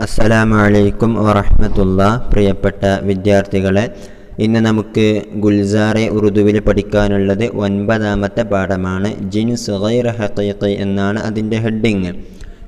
അസ്സലാമു അലൈക്കും വറഹ്മത്തുള്ളാഹി. പ്രിയപ്പെട്ട വിദ്യാർത്ഥികളെ, ഇന്ന് നമുക്ക് ഗുൽസാറെ ഉറുദുവിൽ പഠിക്കാനുള്ളത് 9ാമത്തെ പാഠമാണ്. ജിൻസ് ഗൈർ ഹഖീഖി എന്നാണ് അതിൻ്റെ ഹെഡിങ്.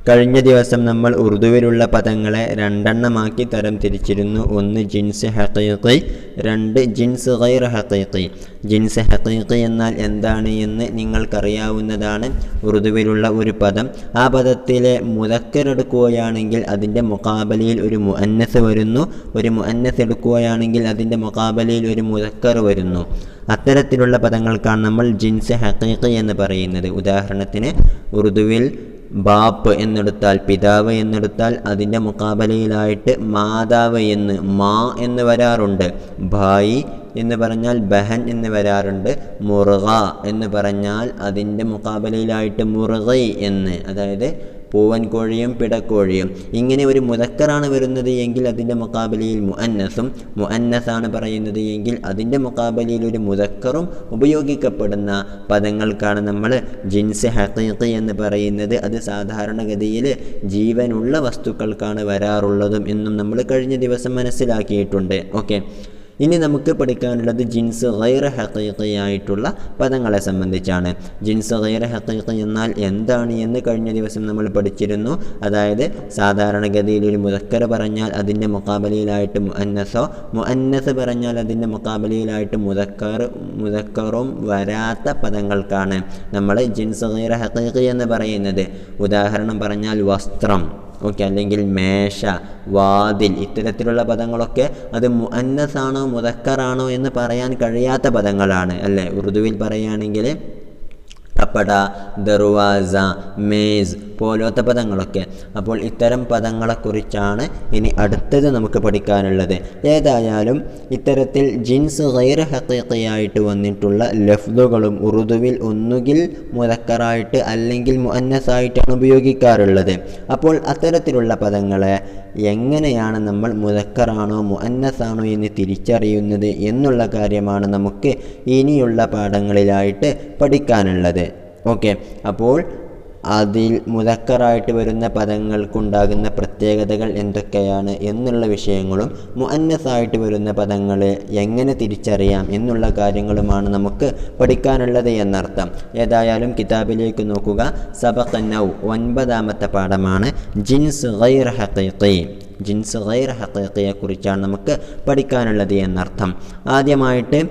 കഴിഞ്ഞ ദിവസം നമ്മൾ ഉറുദുവിലുള്ള പദങ്ങളെ രണ്ടെണ്ണമാക്കി തരം തിരിച്ചിരുന്നു. ഒന്ന് ജിൻസ് ഹഖീഖി, രണ്ട് ജിൻസ് ഗൈർ ഹഖീഖി. ജിൻസ് ഹഖീഖി എന്നാൽ എന്താണ് എന്ന് നിങ്ങൾക്കറിയാവുന്നതാണ്. ഉറുദുവിലുള്ള ഒരു പദം, ആ പദത്തിലെ മുദക്കർ എടുക്കുകയാണെങ്കിൽ അതിൻ്റെ മുഖാബലയിൽ ഒരു മുഅന്നസ് വരുന്നു. ഒരു മുഅന്നസ് എടുക്കുകയാണെങ്കിൽ അതിൻ്റെ മുഖാബലയിൽ ഒരു മുദക്കർ വരുന്നു. അത്തരത്തിലുള്ള പദങ്ങൾക്കാണ് നമ്മൾ ജിൻസ് ഹഖീഖി എന്ന് പറയുന്നത്. ഉദാഹരണത്തിന് ഉറുദുവിൽ ബാപ്പ് എന്നെടുത്താൽ, പിതാവ് എന്നെടുത്താൽ അതിൻ്റെ മുഖാബലയിലായിട്ട് മാതാവ് എന്ന് മാ എന്ന് വരാറുണ്ട്. ഭായി എന്ന് പറഞ്ഞാൽ ബഹൻ എന്ന് വരാറുണ്ട്. മുർഗ എന്ന് പറഞ്ഞാൽ അതിൻ്റെ മുഖാബലയിലായിട്ട് മുർഗൈ എന്ന്, അതായത് പൂവൻ കോഴിയും പിടക്കോഴിയും. ഇങ്ങനെ ഒരു മുദക്കറാണ് വരുന്നത് എങ്കിൽ അതിൻ്റെ മുഖാബലയിൽ മുഅന്നസും, മുഅന്നസാണ് പറയുന്നത് എങ്കിൽ അതിൻ്റെ മുഖാബലയിൽ ഒരു മുദക്കറും ഉപയോഗിക്കപ്പെടുന്ന പദങ്ങൾക്കാണ് നമ്മൾ ജിൻസ് ഹഖീഖി എന്ന് പറയുന്നത്. അത് സാധാരണഗതിയിൽ ജീവനുള്ള വസ്തുക്കൾക്കാണ് വരാറുള്ളതും എന്നും നമ്മൾ കഴിഞ്ഞ ദിവസം മനസ്സിലാക്കിയിട്ടുണ്ട്. ഓക്കെ, ഇനി നമുക്ക് പഠിക്കാനുള്ളത് ജിൻസ് ഗൈർ ഹഖീഖി ആയിട്ടുള്ള പദങ്ങളെ സംബന്ധിച്ചാണ്. ജിൻസ് ഗൈർ ഹഖീഖി എന്നാൽ എന്താണ് എന്ന് കഴിഞ്ഞ ദിവസം നമ്മൾ പഠിച്ചിരുന്നു. അതായത് സാധാരണഗതിയിൽ ഒരു മുദക്കർ പറഞ്ഞാൽ അതിൻ്റെ മുഖാബലയിലായിട്ട് മുഅന്നസോ, മുഅന്നസ് പറഞ്ഞാൽ അതിൻ്റെ മുഖാബലയിലായിട്ട് മുദക്കറും വരാത്ത പദങ്ങൾക്കാണ് നമ്മൾ ജിൻസ് ഗൈർ ഹഖീഖി എന്ന് പറയുന്നത്. ഉദാഹരണം പറഞ്ഞാൽ വസ്ത്രം, ഓക്കെ, അല്ലെങ്കിൽ മേശ, വാതിൽ, ഇത്തരത്തിലുള്ള പദങ്ങളൊക്കെ അത് മുഅന്നസാണോ മുദക്കറാണോ എന്ന് പറയാൻ കഴിയാത്ത പദങ്ങളാണ്, അല്ലേ? ഉറുദുവിൽ പറയുകയാണെങ്കിൽ കപ്പട, ദർവാസ, മേസ് പോലത്തെ പദങ്ങളൊക്കെ. അപ്പോൾ ഇത്തരം പദങ്ങളെക്കുറിച്ചാണ് ഇനി അടുത്തത് നമുക്ക് പഠിക്കാനുള്ളത്. ഏതായാലും ഇത്തരത്തിൽ ജിൻസ് ഗൈർ ഹഖീഖി ആയിട്ട് വന്നിട്ടുള്ള ലഫ്ദുകളും ഉറുദുവിൽ ഒന്നുകിൽ മുദക്കറായിട്ട് അല്ലെങ്കിൽ മുഅന്നസായിട്ടാണ് ഉപയോഗിക്കാറുള്ളത്. അപ്പോൾ അത്തരത്തിലുള്ള പദങ്ങളെ എങ്ങനെയാണ് നമ്മൾ മുദക്കറാണോ മുഅന്നസാണോ എന്ന് തിരിച്ചറിയുന്നത് എന്നുള്ള കാര്യമാണ് നമുക്ക് ഇനിയുള്ള പാഠങ്ങളിലായിട്ട് പഠിക്കാനുള്ളത്. ഓക്കെ, അപ്പോൾ അതിൽ മുദക്കറായിട്ട് വരുന്ന പദങ്ങൾക്കുണ്ടാകുന്ന പ്രത്യേകതകൾ എന്തൊക്കെയാണ് എന്നുള്ള വിഷയങ്ങളും മുഅന്നസായിട്ട് വരുന്ന പദങ്ങളെ എങ്ങനെ തിരിച്ചറിയാം എന്നുള്ള കാര്യങ്ങളുമാണ് നമുക്ക് പഠിക്കാനുള്ളത് എന്നർത്ഥം. ഏതായാലും കിതാബിലേക്ക് നോക്കുക. സബഖനൗ 9ാമത്തെ പാഠമാണ് ജിൻസ് ഗൈർ ഹഖീഖി. ജിൻസ് ഗൈർ ഹഖീഖിയെ കുറിച്ചാണ് നമുക്ക് പഠിക്കാനുള്ളത് എന്നർത്ഥം. ആദ്യമായിട്ട്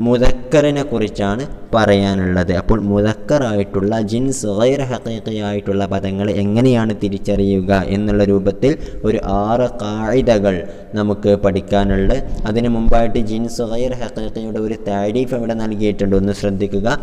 മുദക്കറിനെ കുറിച്ചാണ് പറയാനുള്ളത്. അപ്പോൾ മുദക്കറായിട്ടുള്ള ജിൻസ് ഗൈർ ഹഖീഖി ആയിട്ടുള്ള പദങ്ങൾ എങ്ങനെയാണ് തിരിച്ചറിയുക എന്നുള്ള രൂപത്തിൽ ഒരു 6 ഖാഇദകൾ നമുക്ക് പഠിക്കാനുണ്ട്. അതിന് മുമ്പായിട്ട് ജിൻസ് ഗൈർ ഹഖീഖിയുടെ ഒരു താരീഫ് അവിടെ നൽകിയിട്ടുണ്ട്, ഒന്ന് ശ്രദ്ധിക്കുക.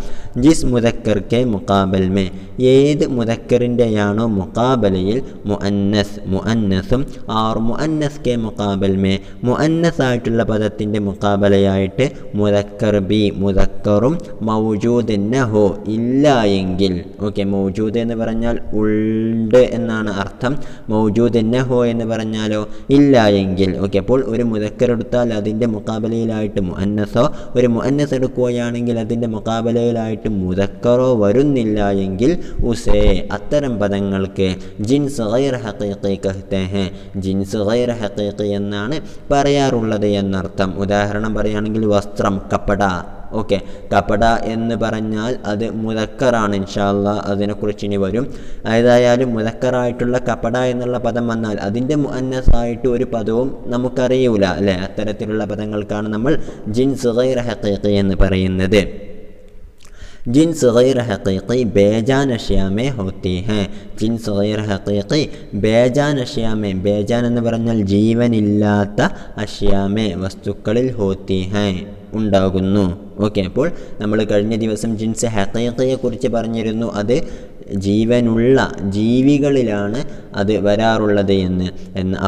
ജിസ് മുദക്കർ കെ മുഖാബൽ മേ, ഏത് മുദക്കറിൻ്റെയാണോ മുഖാബലയിൽ മുഅന്നസ്, മുഅന്നസും ആർ മുഅന്നസ് കെ മുഖാബൽ മേ, മുഅന്നസ് ആയിട്ടുള്ള പദത്തിൻ്റെ മുഖാബലയായിട്ട് മുദക്കർ ബി, മുദക്കറും മൗജൂദ് നഹോ, ഇല്ല എങ്കിൽ. ഓക്കെ, മൗജൂദ് എന്ന് പറഞ്ഞാൽ ഉണ്ട് എന്നാണ് അർത്ഥം. മൗജൂദ് നഹോ എന്ന് പറഞ്ഞാലോ ഇല്ല എങ്കിൽ. ഓക്കെ, അപ്പോൾ ഒരു മുദക്കർ എടുത്താൽ അതിൻ്റെ മുഖാബലയിലായിട്ട് മുഅന്നസോ, ഒരു മുഅന്നസ് എടുക്കുകയാണെങ്കിൽ അതിൻ്റെ മുഖാബലയിലായിട്ട് മുദക്കറോ വരുന്നില്ല എങ്കിൽ ഉസേ, അത്തരം പദങ്ങൾക്ക് ജിൻസ് ഗൈർ ഹഖീഖി കഹ്തേ ഹൈ, ജിൻസ് ഗൈർ ഹഖീഖി എന്നാണ് പറയാറുള്ളത് എന്നർത്ഥം. ഉദാഹരണം പറയുകയാണെങ്കിൽ വസ്ത്രം, കപ്പട. ഓക്കെ, കപ്പട എന്ന് പറഞ്ഞാൽ അത് മുദക്കറാണ്. ഇൻഷാ അല്ലാഹ് അതിനെക്കുറിച്ച് ഇനി വരും. ഏതായാലും മുദക്കറായിട്ടുള്ള കപ്പട എന്നുള്ള പദം വന്നാൽ അതിൻ്റെ മുഅന്നസായിട്ട് ഒരു പദവും നമുക്കറിയൂല, അല്ലേ? അത്തരത്തിലുള്ള പദങ്ങൾക്കാണ് നമ്മൾ ജിൻസ് ഗൈർ ഹഖീഖി എന്ന് പറയുന്നത്. Jins ഗൈർ ഹഖീഖി ബേജാൻ അഷ്യാ may ഹോത്തി high, Jins ഗൈർ ഹഖീഖി ബേജാൻ അഷ്യാ may, ബേജാൻ എന്ന് പറഞ്ഞാൽ ജീവനില്ലാത്ത അഷ്യാ മേ വസ്തുക്കളിൽ ഹോത്തി ഹൈ ഉണ്ടാകുന്നു. ഓക്കെ, അപ്പോൾ നമ്മൾ കഴിഞ്ഞ ദിവസം ജിൻസ് ഹഖീഖിയെ കുറിച്ച് പറഞ്ഞിരുന്നു. അത് ജീവനുള്ള ജീവികളിലാണ് അത് വരാറുള്ളത് എന്ന്.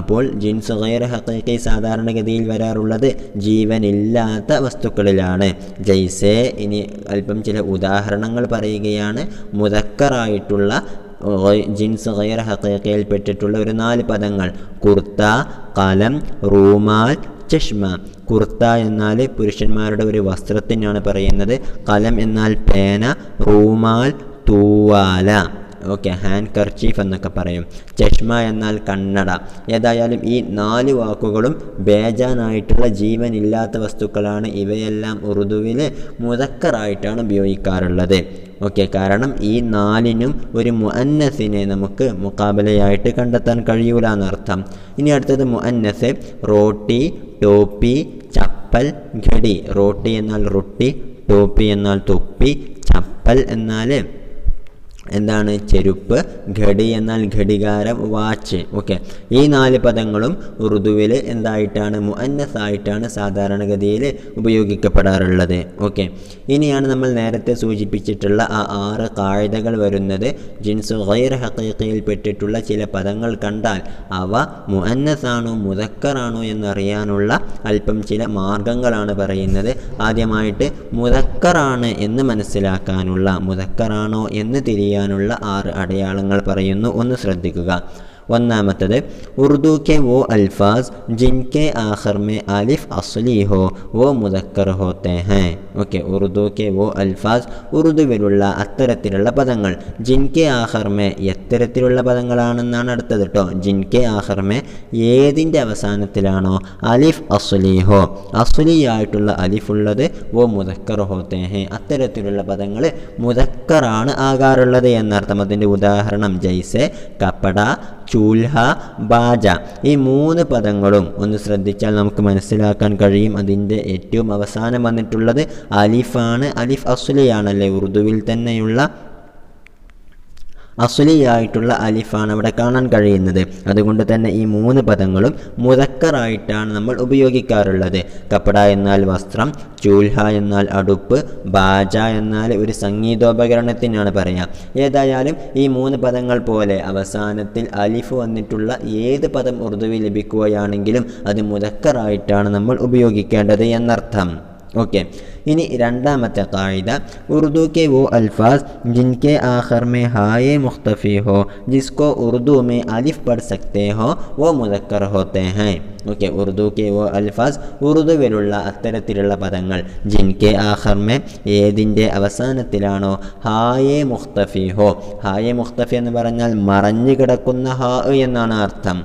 അപ്പോൾ ജിൻസ് ഗൈർ ഹഖീഖി സാധാരണഗതിയിൽ വരാറുള്ളത് ജീവനില്ലാത്ത വസ്തുക്കളിലാണ്. ജൈസെ, ഇനി അല്പം ചില ഉദാഹരണങ്ങൾ പറയുകയാണ്. മുദക്കറായിട്ടുള്ള ജിൻസ് ഗൈർ ഹഖീഖിയിൽ പെട്ടിട്ടുള്ള ഒരു 4 പദങ്ങൾ: കുർത്ത, കലം, റൂമാൽ, ചഷ്മ. കുർത്ത എന്നാൽ പുരുഷന്മാരുടെ ഒരു വസ്ത്രത്തിനാണ് പറയുന്നത്. കലം എന്നാൽ പേന, റൂമാൽ തൂവാല. ഓക്കെ, ഹാൻഡ് കർച്ചീഫ് എന്നൊക്കെ പറയും. ചഷ്മ എന്നാൽ കണ്ണട. ഏതായാലും ഈ 4 വാക്കുകളും ബേജാനായിട്ടുള്ള ജീവനില്ലാത്ത വസ്തുക്കളാണ്. ഇവയെല്ലാം ഉറുദുവിൽ മുദക്കറായിട്ടാണ് ഉപയോഗിക്കാറുള്ളത്. ഓക്കെ, കാരണം ഈ 4നും ഒരു മുഅന്നസിനെ നമുക്ക് മുഖാബലയായിട്ട് കണ്ടെത്താൻ കഴിയൂല എന്നർത്ഥം. ഇനി അടുത്തത് മുഅന്നസ്. റോട്ടി, ടോപ്പി, ചപ്പൽ, ഘടി. റോട്ടി എന്നാൽ റൊട്ടി, ടോപ്പി എന്നാൽ തൊപ്പി, ചപ്പൽ എന്നാൽ എന്താണ് ചെരുപ്പ്, ഘടി എന്നാൽ ഘടികാരം, വാച്ച്. ഓക്കെ, ഈ 4 പദങ്ങളും ഉറുദുവിൽ എന്തായിട്ടാണ് മുഅന്നസായിട്ടാണ് സാധാരണഗതിയിൽ ഉപയോഗിക്കപ്പെടാറുള്ളത്. ഓക്കെ, ഇനിയാണ് നമ്മൾ നേരത്തെ സൂചിപ്പിച്ചിട്ടുള്ള ആ 6 ഖാഇദകൾ വരുന്നത്. ജിൻസ് ഗൈർ ഹഖീഖിയിൽ പെട്ടിട്ടുള്ള ചില പദങ്ങൾ കണ്ടാൽ അവ മുഅന്നസാണോ മുദക്കറാണോ എന്നറിയാനുള്ള അല്പം ചില മാർഗങ്ങളാണ് പറയുന്നത്. ആദ്യമായിട്ട് മുദക്കറാണ് എന്ന് മനസ്സിലാക്കാനുള്ള, മുദക്കറാണോ എന്ന് തിരിയാനുള്ള 6 അടയാളങ്ങൾ പറയുന്നു. ഒന്ന് ശ്രദ്ധിക്കുക. ഒന്നാമത്തത്, ഉറുദു के वो अल्फाज जिनके आखिर में अलिफ असली हो वो मुदक्कर होते हैं. ഓക്കെ, ഉറുദു के वो अल्फाज, ഉറുദുവിലുള്ള അത്തരത്തിലുള്ള പദങ്ങൾ. ജിൻകെ ആഖിർമേ, എത്തരത്തിലുള്ള പദങ്ങളാണെന്നാണ് അടുത്തത് കേട്ടോ. ജിൻകെ ആഖിർമേ, ഏതിൻ്റെ അവസാനത്തിലാണോ അലിഫ് അസ്ലി ഹോ, അസ്ലിയായിട്ടുള്ള അലിഫ് ഉള്ളത്, വോ മുദക്കർ ഹോത്തേ ഹേ, അത്തരത്തിലുള്ള പദങ്ങൾ മുദക്കറാണ് ആകാറുള്ളത് എന്നർത്ഥം. അതിൻ്റെ ഉദാഹരണം ജൈസെ, കപ്പട, ചൂൽഹ, ബാജ. ഈ 3 പദങ്ങളും ഒന്ന് ശ്രദ്ധിച്ചാൽ നമുക്ക് മനസ്സിലാക്കാൻ കഴിയും. അതിൻ്റെ ഏറ്റവും അവസാനം വന്നിട്ടുള്ളത് അലിഫാണ്. അലിഫ് അസ്ലിയാണല്ലേ, ഉറുദുവിൽ തന്നെയുള്ള അസ്ലിയായിട്ടുള്ള അലിഫാണ് അവിടെ കാണാൻ കഴിയുന്നത്. അതുകൊണ്ട് തന്നെ ഈ 3 പദങ്ങളും മുദക്കറായിട്ടാണ് നമ്മൾ ഉപയോഗിക്കാറുള്ളത്. കപ്പട എന്നാൽ വസ്ത്രം, ചൂൽഹ എന്നാൽ അടുപ്പ്, ബാജ എന്നാൽ ഒരു സംഗീതോപകരണത്തിനാണ് പറയുക. ഏതായാലും ഈ 3 പദങ്ങൾ പോലെ അവസാനത്തിൽ അലിഫ് വന്നിട്ടുള്ള ഏത് പദം ഉറുദുവിൽ ലഭിക്കുകയാണെങ്കിലും അത് മുദക്കറായിട്ടാണ് നമ്മൾ ഉപയോഗിക്കേണ്ടത് എന്നർത്ഥം. ओके इनी रंडामते कायदा उर्दू के वो अल्फाज जिनके आखिर में हाय मुख्तफ़ी हो जिसको उर्दू में अलिफ पढ़ सकते हो वो मुज़क्कर होते हैं। ओके उर्दू के वो अल्फाज ഉറുദുവിലുള്ള അത്തരത്തിലുള്ള പദങ്ങൾ ജിൻകെ ആഖിർ മേ ഏതിൻ്റെ അവസാനത്തിലാണോ ഹായെ മുഖ്തഫി ഹോ ഹായെ മുഖ്തഫി എന്ന് പറഞ്ഞാൽ മറഞ്ഞു കിടക്കുന്ന ഹാ എന്നാണ് അർത്ഥം.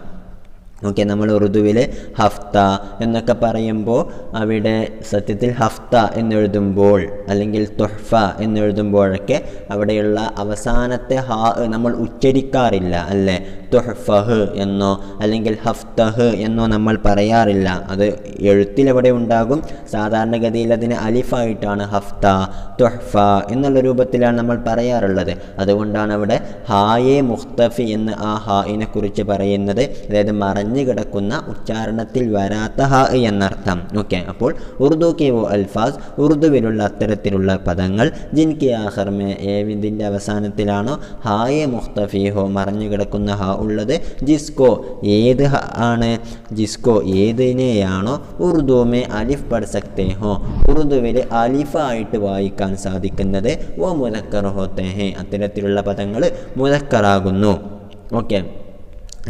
ഓക്കെ നമ്മൾ ഉറുദുവിൽ ഹഫ്ത എന്നൊക്കെ പറയുമ്പോൾ അവിടെ സത്യത്തിൽ ഹഫ്ത എന്നെഴുതുമ്പോൾ അല്ലെങ്കിൽ തുഹ്ഫ എന്നെഴുതുമ്പോഴൊക്കെ അവിടെയുള്ള അവസാനത്തെ ഹാ നമ്മൾ ഉച്ചരിക്കാറില്ല അല്ലേ. തുഹ്ഫഹ് എന്നോ അല്ലെങ്കിൽ ഹഫ്തഹ് എന്നോ നമ്മൾ പറയാറില്ല. അത് എഴുത്തിലെവിടെ ഉണ്ടാകും. സാധാരണഗതിയിൽ അതിന് അലിഫായിട്ടാണ് ഹഫ്ത തുഹ്ഫ എന്നുള്ള രൂപത്തിലാണ് നമ്മൾ പറയാറുള്ളത്. അതുകൊണ്ടാണ് അവിടെ ഹായെ മുഖ്തഫി എന്ന് ആ ഹായിനെ കുറിച്ച് പറയുന്നത്. അതായത് മറഞ്ഞു കിടക്കുന്ന ഉച്ചാരണത്തിൽ വരാത്ത ഹാ എന്നർത്ഥം. ഓക്കെ അപ്പോൾ ഉറുദു കെ വോ അൽഫാസ് ഉറുദുവിലുള്ള അത്തരത്തിലുള്ള പദങ്ങൾ ജിൻകെ ആഖിർ മേ ഏതിൻ്റെ അവസാനത്തിലാണോ ഹായെ മുഖ്തഫി ഹോ മറഞ്ഞു കിടക്കുന്ന ഹാ ഉള്ളത് ജിസ്കോ ഏത് ആണ് ജിസ്കോ ഏതിനെയാണോ ഉറുദു മേ അലിഫ് പഠ് സക്തേ ഹോ ഉറുദുവിൽ അലിഫായിട്ട് വായിക്കാൻ സാധിക്കുന്നത് വോ മുദക്കർ ഹോത്തേ ഹേ അത്തരത്തിലുള്ള പദങ്ങൾ മുദക്കറാകുന്നു. ഓക്കെ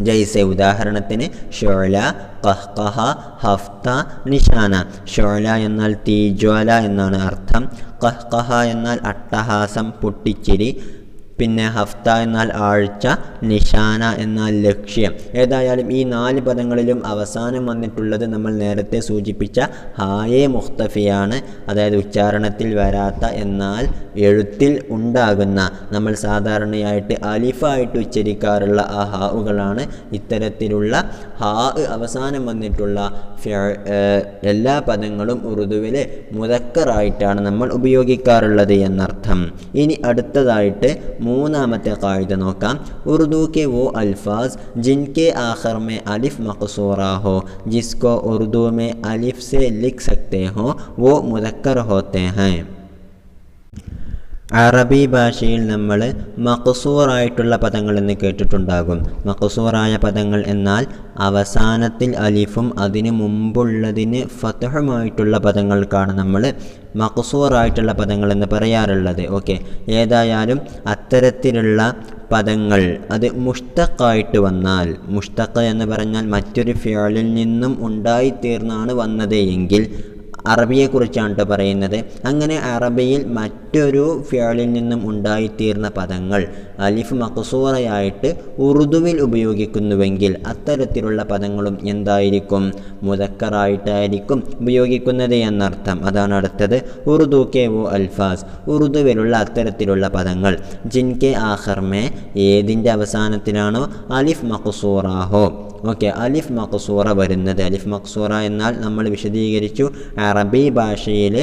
ജൈസെ ഉദാഹരണത്തിന് ഷോല ഖഹ്ഖഹ ഹഫ്ത നിഷാന. ഷോല എന്നാൽ തീജ്വാല എന്നാണ് അർത്ഥം. ഖഹ്ഖഹ എന്നാൽ അട്ടഹാസം പൊട്ടിച്ചിരി. പിന്നെ ഹഫ്ത എന്നാൽ ആഴ്ച, നിഷാന എന്നാൽ ലക്ഷ്യം. ഏതായാലും ഈ 4 പദങ്ങളിലും അവസാനം വന്നിട്ടുള്ളത് നമ്മൾ നേരത്തെ സൂചിപ്പിച്ച ഹായെ മുഖ്തഫിയാണ്. അതായത് ഉച്ചാരണത്തിൽ വരാത്ത എന്നാൽ എഴുത്തിൽ ഉണ്ടാകുന്ന നമ്മൾ സാധാരണയായിട്ട് അലിഫായിട്ട് ഉച്ചരിക്കാറുള്ള ആ ഹാവുകളാണ്. ഇത്തരത്തിലുള്ള ഹാ അവസാനം വന്നിട്ടുള്ള എല്ലാ പദങ്ങളും ഉറുദുവിൽ മുദക്കറായിട്ടാണ് നമ്മൾ ഉപയോഗിക്കാറുള്ളത് എന്നർത്ഥം. ഇനി അടുത്തതായിട്ട് മൂന്നാമത്തെ ഖായിദ നോക്കാം. ഉറുദു के वो अल्फाज जिनके आखिर में अलिफ मकसूरा हो जिसको उर्दू में अलिफ से लिख सकते हो वो मुदक्कर होते हैं. അറബി ഭാഷയിൽ നമ്മൾ മഖ്സൂറായിട്ടുള്ള പദങ്ങൾ എന്ന് കേട്ടിട്ടുണ്ടാകും. മഖ്സൂറായ പദങ്ങൾ എന്നാൽ അവസാനത്തിൽ അലിഫും അതിന് മുമ്പുള്ളതിന് ഫത്ഹുമായിട്ടുള്ള പദങ്ങൾക്കാണ് നമ്മൾ മഖ്സൂറായിട്ടുള്ള പദങ്ങൾ എന്ന് പറയാറുള്ളത്. ഓക്കെ ഏതായാലും അത്തരത്തിലുള്ള പദങ്ങൾ അത് മുഷ്തഖായിട്ട് വന്നാൽ, മുഷ്തഖ് എന്ന് പറഞ്ഞാൽ മറ്റൊരു ഫിഅലിൽ നിന്നും ഉണ്ടായിത്തീർന്നാണ് വന്നത് എങ്കിൽ അറബിയെക്കുറിച്ചാണ് പറയുന്നത്. അങ്ങനെ അറബിയിൽ മറ്റൊരു ഫിഅലിൽ നിന്നും ഉണ്ടായിത്തീർന്ന പദങ്ങൾ അലിഫ് മഖ്സൂറയായിട്ട് ഉറുദുവിൽ ഉപയോഗിക്കുന്നുവെങ്കിൽ അത്തരത്തിലുള്ള പദങ്ങളും എന്തായിരിക്കും? മുദക്കറായിട്ടായിരിക്കും ഉപയോഗിക്കുന്നത് എന്നർത്ഥം. അതാണ് അടുത്തത്. ഉറുദു കെ വോ അൽഫാസ്, ഉറുദുവിലുള്ള അത്തരത്തിലുള്ള പദങ്ങൾ. ജിൻകെ ആഖർ മേ, ഏതിൻ്റെ അവസാനത്തിലാണോ അലിഫ് മഖ്സൂറ ഹോ. ഓക്കെ, അലിഫ് മഖ്സൂറ വരുന്നത്. അലിഫ് മഖ്സൂറ എന്നാൽ നമ്മൾ വിശദീകരിച്ചു, അറബി ഭാഷയിൽ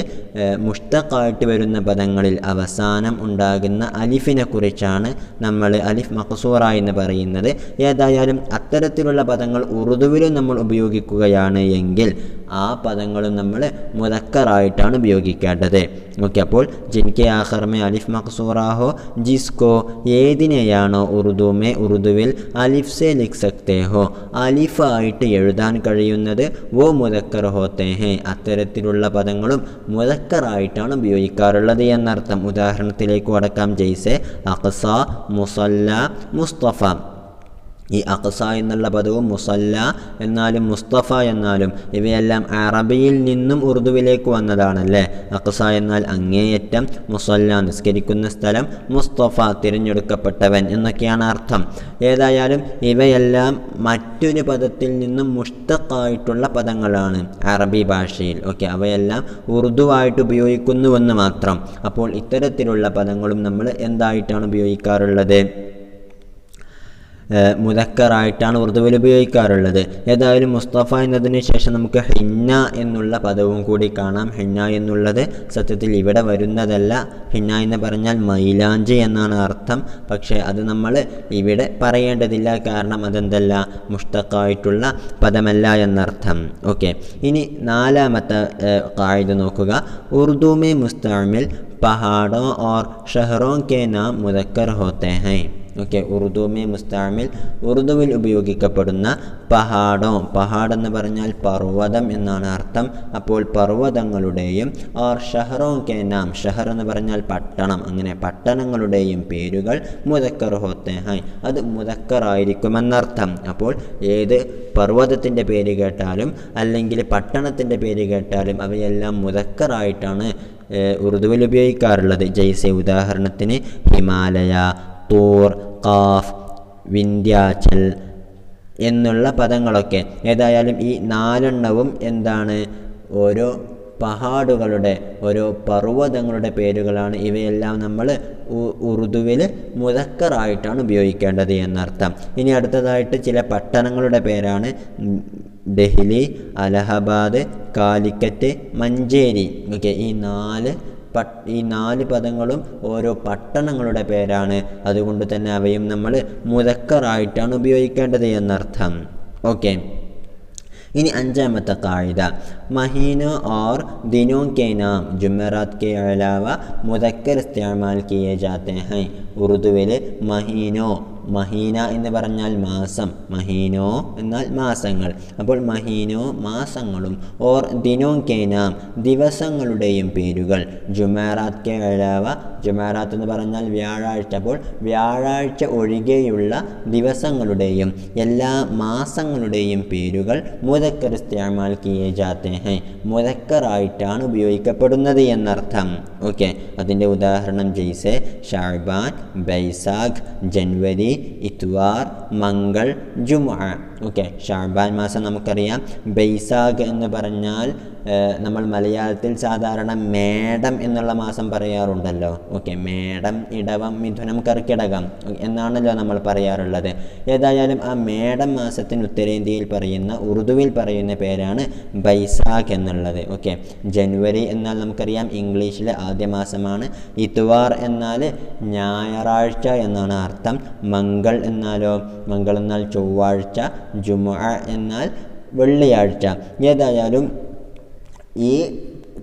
മുഷ്തഖായിട്ട് വരുന്ന പദങ്ങളിൽ അവസാനം ഉണ്ടാകുന്ന അലിഫിനെ കുറിച്ചാണ് നമ്മൾ അലിഫ് മഖ്സൂറ എന്ന് പറയുന്നത്. ഏതായാലും അത്തരത്തിലുള്ള പദങ്ങൾ ഉറുദുവിലും നമ്മൾ ഉപയോഗിക്കുകയാണ് എങ്കിൽ ആ പദങ്ങളും നമ്മൾ മുദക്കറായിട്ടാണ് ഉപയോഗിക്കേണ്ടത്. ഓക്കെ, അപ്പോൾ ജിൻകെ ആഖർ മേ അലിഫ് മഖ്സൂറ ഹോ, ജിസ്കോ ഏതിനെയാണോ ഉറുദുവിൽ അലിഫ് സെ ലിഖ് സക്തേ ഹോ, അലിഫായിട്ട് എഴുതാൻ കഴിയുന്നത്, വോ മുദക്കർ ഹോത്തേ ഹേ, അത്തരത്തിലുള്ള പദങ്ങളും മുദക്കറായിട്ടാണ് ഉപയോഗിക്കാറുള്ളത് എന്നർത്ഥം. ഉദാഹരണത്തിലേക്ക് കടക്കാം. ജയ്സെ അഖ്സ, മുസല്ല, മുസ്തഫ. ഈ അഖ്സ എന്നുള്ള പദവും മുസല്ല എന്നാലും മുസ്തഫ എന്നാലും ഇവയെല്ലാം അറബിയിൽ നിന്നും ഉറുദുവിലേക്ക് വന്നതാണല്ലേ. അഖ്സ എന്നാൽ അങ്ങേയറ്റം, മുസല്ല നിസ്കരിക്കുന്ന സ്ഥലം, മുസ്തഫ തിരഞ്ഞെടുക്കപ്പെട്ടവൻ എന്നൊക്കെയാണ് അർത്ഥം. ഏതായാലും ഇവയെല്ലാം മറ്റൊരു പദത്തിൽ നിന്നും മുഷ്തഖായിട്ടുള്ള പദങ്ങളാണ് അറബി ഭാഷയിൽ. ഓക്കെ, അവയെല്ലാം ഉറുദുവായിട്ട് ഉപയോഗിക്കുന്നുവെന്ന് മാത്രം. അപ്പോൾ ഇത്തരത്തിലുള്ള പദങ്ങളും നമ്മൾ എന്തായിട്ടാണ് ഉപയോഗിക്കാറുള്ളത്? മുദക്കറായിട്ടാണ് ഉറുദുവിൽ ഉപയോഗിക്കാറുള്ളത്. ഏതായാലും മുസ്തഫ എന്നതിന് ശേഷം നമുക്ക് ഹിന്ന എന്നുള്ള പദവും കൂടി കാണാം. ഹിന്ന എന്നുള്ളത് സത്യത്തിൽ ഇവിടെ വരുന്നതല്ല. ഹിന്ന എന്ന് പറഞ്ഞാൽ മൈലാഞ്ചി എന്നാണ് അർത്ഥം. പക്ഷേ അത് നമ്മൾ ഇവിടെ പറയേണ്ടതില്ല, കാരണം അതെന്തല്ല, മുഷ്തഖായിട്ടുള്ള പദമല്ല എന്നർത്ഥം. ഓക്കെ, ഇനി നാലാമത്തെ ഖായിദ നോക്കുക. ഉറുദു മേ മുസ്തഅമിൽ പഹാഡോ ഓർ ഷഹറോ കെ നാം മുദക്കർ ഹോത്തെ ഹൈ. ഓക്കെ, ഉറുദു മേ മുസ്തഅമിൽ ഉറുദുവിൽ ഉപയോഗിക്കപ്പെടുന്ന പഹാഡോ, പഹാഡ് എന്ന് പറഞ്ഞാൽ പർവ്വതം എന്നാണ് അർത്ഥം. അപ്പോൾ പർവ്വതങ്ങളുടെയും ഓർ ഷഹറോ കെ നാം, ഷഹർ എന്ന് പറഞ്ഞാൽ പട്ടണം, അങ്ങനെ പട്ടണങ്ങളുടെയും പേരുകൾ മുദക്കർ ഹോത്തെ ഹൈ, അത് മുദക്കറായിരിക്കുമെന്നർത്ഥം. അപ്പോൾ ഏത് പർവ്വതത്തിൻ്റെ പേര് കേട്ടാലും അല്ലെങ്കിൽ പട്ടണത്തിൻ്റെ പേര് കേട്ടാലും അവയെല്ലാം മുദക്കറായിട്ടാണ് ഉറുദുവിൽ ഉപയോഗിക്കാറുള്ളത്. ജയ്സെ ഉദാഹരണത്തിന് ഹിമാലയ, തൂർ, ഖാഫ്, വിന്ധ്യാചൽ എന്നുള്ള പദങ്ങളൊക്കെ. ഏതായാലും ഈ നാലെണ്ണവും എന്താണ്? ഓരോ പഹാഡുകളുടെ, ഓരോ പർവ്വതങ്ങളുടെ പേരുകളാണ്. ഇവയെല്ലാം നമ്മൾ ഉറുദുവിൽ മുദക്കറായിട്ടാണ് ഉപയോഗിക്കേണ്ടത് എന്നർത്ഥം. ഇനി അടുത്തതായിട്ട് ചില പട്ടണങ്ങളുടെ പേരാണ്. ഡൽഹി, അലഹബാദ്, കാലിക്കറ്റ്, മഞ്ചേരി. ഓക്കെ, ഈ നാല് പദങ്ങളും ഓരോ പട്ടണങ്ങളുടെ പേരാണ്. അതുകൊണ്ട് തന്നെ അവയും നമ്മൾ മുദക്കറായിട്ടാണ് ഉപയോഗിക്കേണ്ടത് എന്നർത്ഥം. ഓക്കെ, ഇനി അഞ്ചാമത്തെ ഖായിദ. മഹീനോ और दिनों के नाम जुमेरात के अलावा मुदक्कर इस्तेमाल किए जाते हैं. ഉറുദുവിൽ മഹീനോ, മഹീന എന്ന് പറഞ്ഞാൽ മാസം, മഹീനോ എന്നാൽ മാസങ്ങൾ. അപ്പോൾ മഹീനോ മാസങ്ങളും, ഓർ ദിനോ കെ നാം ദിവസങ്ങളുടെയും പേരുകൾ, ജുമാറാത്ത് കെ അലാവ, ജുമാറാത്ത് എന്ന് പറഞ്ഞാൽ വ്യാഴാഴ്ച, അപ്പോൾ വ്യാഴാഴ്ച ഒഴികെയുള്ള ദിവസങ്ങളുടെയും എല്ലാ മാസങ്ങളുടെയും പേരുകൾ മുദക്കർ ഇസ്തിഅമാൽ കിയേ ജാത്തെ ഹൈ, മുദക്കറായിട്ടാണ് ഉപയോഗിക്കപ്പെടുന്നത് എന്നർത്ഥം. ഓക്കെ, അതിൻ്റെ ഉദാഹരണം ജയ്സെ ഷഅബാൻ, ബൈസാഖ്, ജനുവരി, ഇത്വാർ, മംഗൾ, ജുമുഅ. ഓക്കെ, ഷഅബാൻ മാസം നമുക്കറിയാം. ബൈസാഖ് എന്ന് പറഞ്ഞാൽ നമ്മൾ മലയാളത്തിൽ സാധാരണ മേടം എന്നുള്ള മാസം പറയാറുണ്ടല്ലോ. ഓക്കെ, മേടം, ഇടവം, മിഥുനം, കർക്കിടകം എന്നാണല്ലോ നമ്മൾ പറയാറുള്ളത്. ഏതായാലും ആ മേടം മാസത്തിന് ഉത്തരേന്ത്യയിൽ പറയുന്ന, ഉറുദുവിൽ പറയുന്ന പേരാണ് ബൈസാഖ് എന്നുള്ളത്. ഓക്കെ, ജനുവരി എന്നാൽ നമുക്കറിയാം ഇംഗ്ലീഷിലെ ആദ്യ മാസമാണ്. ഇത്വാർ എന്നാൽ ഞായറാഴ്ച എന്നാണ് അർത്ഥം. മംഗൾ എന്നാലോ, മംഗൾ എന്നാൽ ചൊവ്വാഴ്ച. ജുമുഅ എന്നാൽ വെള്ളിയാഴ്ച. ഏതായാലും ഈ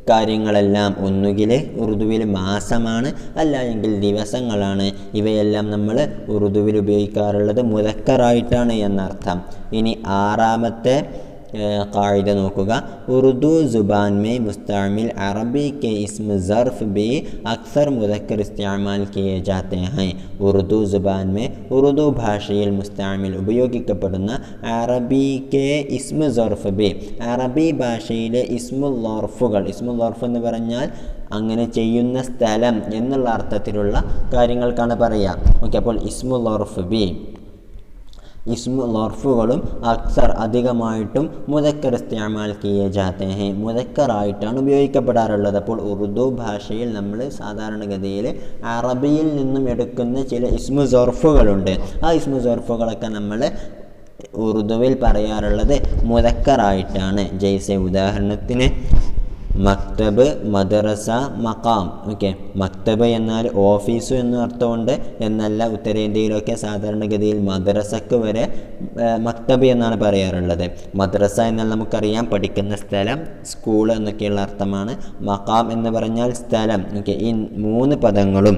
കാര്യങ്ങളെല്ലാം ഒന്നുകിൽ ഉറുദുവിൽ മാസമാണ്, അല്ല എങ്കിൽ ദിവസങ്ങളാണ്. ഇവയെല്ലാം നമ്മൾ ഉറുദുവിൽ ഉപയോഗിക്കാറുള്ളത് മുദക്കറായിട്ടാണ് എന്നർത്ഥം. ഇനി ആറാമത്തെ ഖായിദ നോക്കുക. ഉറുദു जुबान में मुस्तअमिल अरबी के इस्म ज़र्फ़ भी अक्सर मुदक्कर इस्तेमाल किए जाते हैं. ഉറുദു जुबान में, ഉറുദു ഭാഷയിൽ മുസ്തഅമിൽ ഉപയോഗിക്കപ്പെടുന്ന അറബിക്ക് ഇസ്മു സർഫ് ബി, അറബി ഭാഷയിലെ ഇസ്മുൽ ളർഫുകൾ, ഇസ്മുൽ ളർഫ് എന്ന് പറഞ്ഞാൽ അങ്ങനെ ചെയ്യുന്ന സ്ഥലം എന്നുള്ള അർത്ഥത്തിലുള്ള കാര്യങ്ങൾക്കാണ് പറയുക. ഓക്കെ, അപ്പോൾ ഇസ്മുൽ ഉർഫ് ബി ഇസ്മുൽ ഉർഫുകളും അക്സർ അധികമായിട്ടും മുദക്കർ ഇസ്തിഅമാൽ കിയെ ജാത്തെ ഹെ, മുദക്കറായിട്ടാണ് ഉപയോഗിക്കപ്പെടാറുള്ളത്. അപ്പോൾ ഉറുദു ഭാഷയിൽ നമ്മൾ സാധാരണഗതിയിൽ അറബിയിൽ നിന്നും എടുക്കുന്ന ചില ഇസ്മു സർഫുകളുണ്ട്. ആ ഇസ്മു സർഫുകളൊക്കെ നമ്മൾ ഉറുദുവിൽ പറയാറുള്ളത് മുദക്കറായിട്ടാണ്. ജയ്സെ ഉദാഹരണത്തിന് മക്തബ്, മദ്രസ, മഖാം. ഓക്കെ, മക്തബ് എന്നാൽ ഓഫീസ് എന്ന അർത്ഥമുണ്ട്. എന്നല്ല, ഉത്തരേന്ത്യയിലൊക്കെ സാധാരണഗതിയിൽ മദ്രസക്ക് വരെ മക്തബ് എന്നാണ് പറയാറുള്ളത്. മദ്രസ എന്നാൽ നമുക്കറിയാം പഠിക്കുന്ന സ്ഥലം, സ്കൂൾ എന്നൊക്കെയുള്ള അർത്ഥമാണ്. മഖാം എന്ന് പറഞ്ഞാൽ സ്ഥലം. ഓക്കെ, ഈ 3 പദങ്ങളും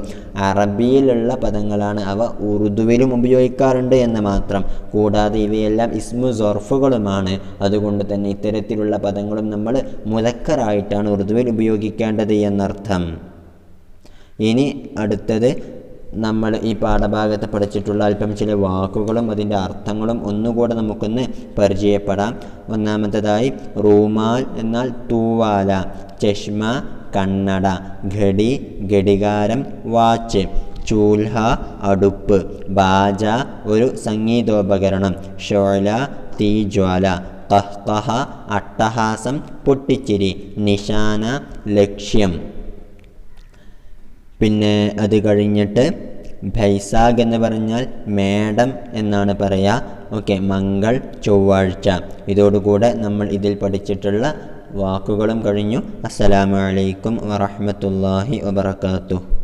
അറബിയിലുള്ള പദങ്ങളാണ്. അവ ഉറുദുവിലും ഉപയോഗിക്കാറുണ്ട് എന്ന് മാത്രം. കൂടാതെ ഇവയെല്ലാം ഇസ്മു സർഫുകളുമാണ്. അതുകൊണ്ട് തന്നെ ഇത്തരത്തിലുള്ള പദങ്ങളും നമ്മൾ മുദക്കറായിട്ട് ഉറുദുവിൽ ഉപയോഗിക്കേണ്ടത് എന്നർത്ഥം. ഇനി അടുത്തത് നമ്മൾ ഈ പാഠഭാഗത്ത് പഠിച്ചിട്ടുള്ള അല്പം ചില വാക്കുകളും അതിൻ്റെ അർത്ഥങ്ങളും ഒന്നുകൂടെ നമുക്കൊന്ന് പരിചയപ്പെടാം. ഒന്നാമത്തേതായി റൂമാൽ എന്നാൽ തൂവാല, ചഷ്മ കണ്ണട, ഘടി ഘടികാരം, വാച്ച്, ചൂൽഹ അടുപ്പ്, ബാജ ഒരു സംഗീതോപകരണം, ഷോല തീജ്വാല, ഖഹ്ഖഹ അട്ടഹാസം പൊട്ടിച്ചിരി, നിശാന ലക്ഷ്യം. പിന്നെ അത് കഴിഞ്ഞിട്ട് ഭൈസാഖ് എന്ന് പറഞ്ഞാൽ മേടം എന്നാണ് പറയുക. ഓക്കെ, മംഗൾ ചൊവ്വാഴ്ച. ഇതോടുകൂടെ നമ്മൾ ഇതിൽ പഠിച്ചിട്ടുള്ള വാക്കുകളും കഴിഞ്ഞു. അസ്സലാമു അലൈക്കും വറഹ്മത്തുള്ളാഹി വബറകാതുഹു.